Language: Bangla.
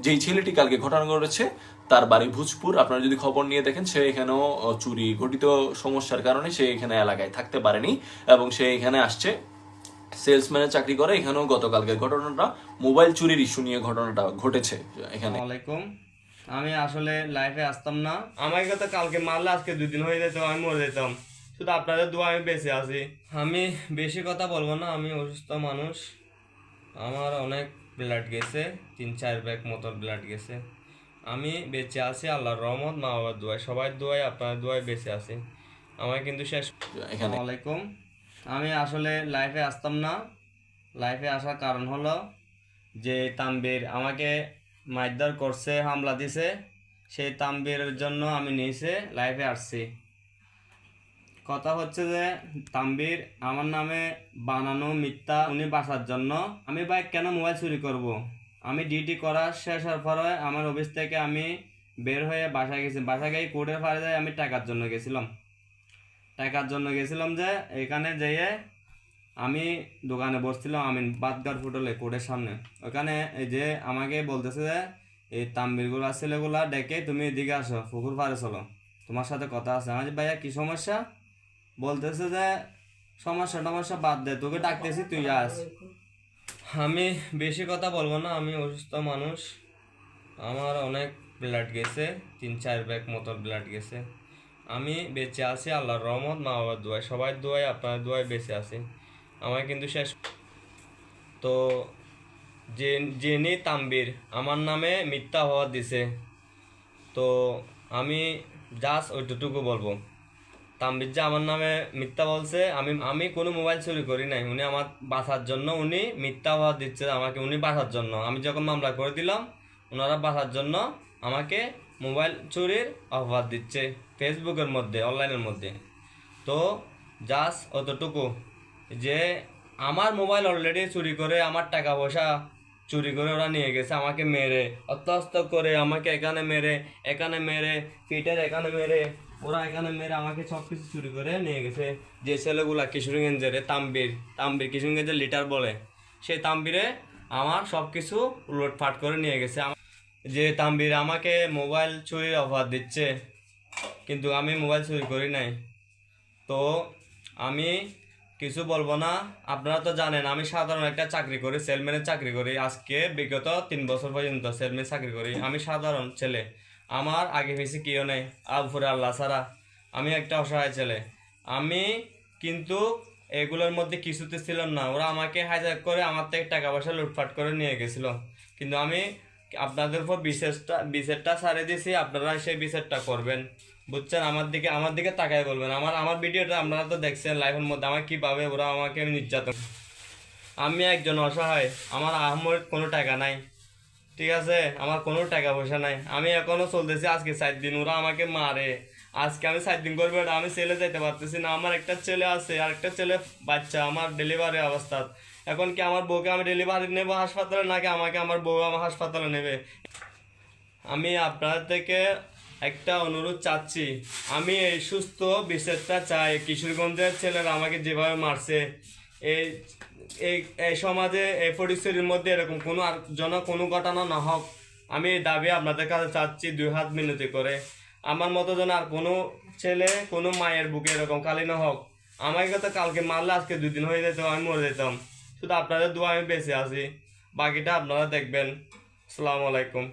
যেই ছেলেটি কালকে ঘটনা ঘটেছে তার বাড়ি ভোজপুর। আপনারা যদি খবর নিয়ে দেখেন, সে এখানেও চুরি ঘটিত সমস্যার কারণে সে এখানে এলাকায় থাকতে পারেনি এবং সে এখানে আসছে সেলসম্যানের চাকরি করে। এখানেও গতকালকের ঘটনাটা মোবাইল চুরির ইস্যু নিয়ে ঘটনাটা ঘটেছে এখানে। ওয়ালাইকুম। আমি আসলে লাইফে আসতাম না, আমাকে তো কালকে মারলে আজকে 2 দিন হয়ে যেত, আমি মরে যেতাম। শুধু আপনাদের দোয়া আমি বেঁচে আছি। আমি বেশি কথা বলবো না, আমি অসুস্থ মানুষ। আমার অনেক ব্লাড গেছে, 3-4 ব্যাগ মতো ব্লাড গেছে। আমি বেঁচে আছি আল্লাহর রহমত, মা বাবার দোয়ায়, সবাই দোয়ায়, আপনার দোয়ায় বেঁচে আছি। আমার কিন্তু শেষ এখানে ওয়ালাইকুম। আমি আসলে লাইফে আসতাম না। লাইফে আসার কারণ হলো যে তানবীর আমাকে মারধর করছে, হামলা দিছে। সেই তানবীরের জন্য আমি নিচে লাইফে আসছি। কথা হচ্ছে যে তানবীর আমার নামে বানানো মিথ্যা উনি বাসার জন্য। আমি ভাই কেন মোবাইল চুরি করব? আমি ডিউটি করা শেষ হওয়ার পরে আমার অফিস থেকে আমি বের হয়ে বাসায় গেছি। বাসায় গিয়ে কোর্টের পাড়ে যাই, আমি টাকার জন্য গেছিলাম যে এখানে যেয়ে আমি দোকানে বসছিলাম, আমি বাদগার হোটেলে কোর্টের সামনে। ওখানে এই যে আমাকে বলতেছে যে এই তাম্বিরগুলা ছেলেগুলা ডেকে তুমি এদিকে আসো, পুকুর পাড়ে চলো, তোমার সাথে কথা আছে। আমি বলছি, ভাইয়া কি সমস্যা? বলতেছে যে সমস্যা টমস্যা বাদ দে, তোকে ডাকতেছি, তুই আস। আমি বেশি কথা বলবো না, আমি অসুস্থ মানুষ। আমার অনেক ব্লাড গেছে, 3-4 ব্যাগ মতো ব্লাড গেছে। আমি বেঁচে আছি আল্লাহর রহমত, মা বাবার দোয়ায়, সবাই দোয়ায়, আপনার দোয়ায় বেঁচে আছি। আমার কিন্তু শেষ তো যিনি তাম্বির আমার নামে মিথ্যা হওয়া দিছে, তো আমি জাস্ট ওইটুকু বলবো। তাম্বির যে আমার নামে মিথ্যা বলছে, আমি আমি কোনো মোবাইল চুরি করি নাই। উনি আমার বাসার জন্য উনি মিথ্যা হওয়া দিচ্ছে আমাকে, উনি বাসার জন্য। আমি যখন মামলা করে দিলাম, ওনারা বাসার জন্য আমাকে মোবাইল চুরির অপবাদ দিচ্ছে ফেসবুকের মধ্যে, অনলাইনের মধ্যে। তো জাস্ট অতটুকু যে আমার মোবাইল অলরেডি চুরি করে, আমার টাকা পয়সা চুরি করে ওরা নিয়ে গেছে, আমাকে মেরে অত্যাস্ত করে, আমাকে এখানে মেরে পিঠের এখানে মেরে, ওরা এখানে মেরে আমাকে সব কিছু চুরি করে নিয়ে গেছে। যে ছেলেগুলা কিশোরগঞ্জের তাম্বির তাম্বির কিশোরগঞ্জের লিটার বলে, সেই তাম্বিরে আমার সব কিছু লুটপাট করে নিয়ে গেছে। যে তাম্বির আমাকে মোবাইল চুরির অফার দিচ্ছে, কিন্তু আমি মোবাইল চুরি করি নাই। তো আমি কিছু বলবো না। আপনারা তো জানেন আমি সাধারণ একটা চাকরি করি, সেলম্যানের চাকরি করি। আজকে বিগত 3 বছর পর্যন্ত সেলম্যান চাকরি করি। আমি সাধারণ ছেলে, আমার আগে পিছিয়ে কেউ নেই আলফুরে আল্লাহ ছাড়া। আমি একটা অসহায় ছেলে। আমি কিন্তু এগুলোর মধ্যে কিছুতে ছিলাম না। ওরা আমাকে হাইজ্যাক করে আমার থেকে টাকা পয়সা লুটপাট করে নিয়ে গেছিল, কিন্তু আমি আপনাদের উপর বিচারটা ছাড়িয়ে দিয়েছি। আপনারা সেই বিচারটা করবেন, বুঝছেন? আমার দিকে তাকাই বলবেন। আমার আমার ভিডিওটা আপনারা তো দেখছেন লাইভের মধ্যে, আমার কিভাবে ওরা আমাকে নির্যাতন। আমি একজন অসহায়, আমার আহামরি কোনো টাকা নাই, ঠিক আছে? আমার কোনো টাকা পয়সা নাই, আমি এখনো চলতেছি। আজকে 4 দিন ওরা আমাকে মারে। আজকে আমি 4 দিন করবো, আমি ছেলে যেতে পারতেছি না। আমার একটা ছেলে আছে, আর একটা ছেলে বাচ্চা, আমার ডেলিভারি অবস্থা। এখন কি আমার বউকে আমি ডেলিভারি নেবো হাসপাতালে, নাকি আমাকে আমার বউ আমার হাসপাতালে নেবে? আমি আপনার থেকে একটা অনুরোধ চাচ্ছি। আমি এই সুস্থ বিচারটা চাই। কিশোরগঞ্জের ছেলেরা আমাকে যেভাবে মারছে, এই এই এই সমাজে, এই পরিস্থিতির মধ্যে এরকম কোনো আর যেন কোনো ঘটনা না হোক। আমি এই দাবি আপনাদের কাছে চাচ্ছি 2 হাত মিনতি করে। আমার মতো যেন আর কোনো ছেলে, কোনো মায়ের বুকে এরকম খালি না হোক। আমাকে তো কালকে মারলে আজকে 2 দিন হয়ে যেত, আমি মরে যেতাম। শুধু আপনাদের দোয়া আমি বেঁচে আছি, বাকিটা আপনারা দেখবেন। আসসালামু আলাইকুম।